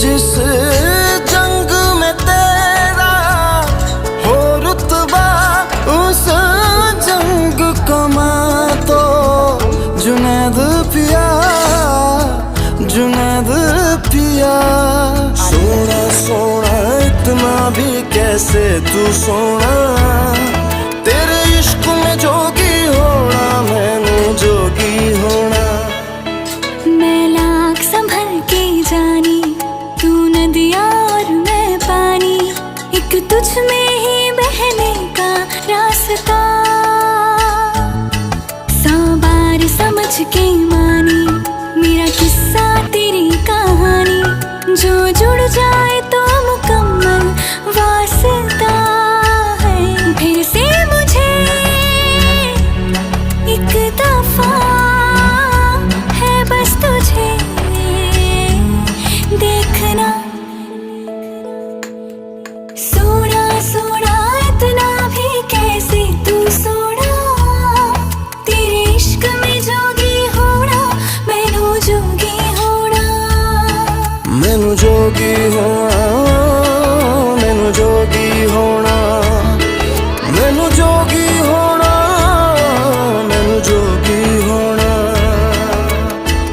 जिस जंग में तेरा हो रुतबा, उस जंग को मैं तो जुनैद पिया, जुनैद पिया। सोना सोना इतना भी कैसे तू सोना, तेरे इश्क में जोगी होना, मैनू जोगी होना। मैं लाख संभल के जानी, तू नदिया और मैं पानी, एक तुझ में ही बहने का रास्ता। 100 बार समझ के मानी मेरा किस्सा तेरी कहानी, जो जुड़ जाए तो मुकम्मल वास्ता है। फिर से मुझे एक दफा है बस तुझे देखना। सोना सोना इतना भी कैसे तू सोना, तेरे इश्क में जोगी होना, मैनू जोगी होना, मैनू जोगी होना।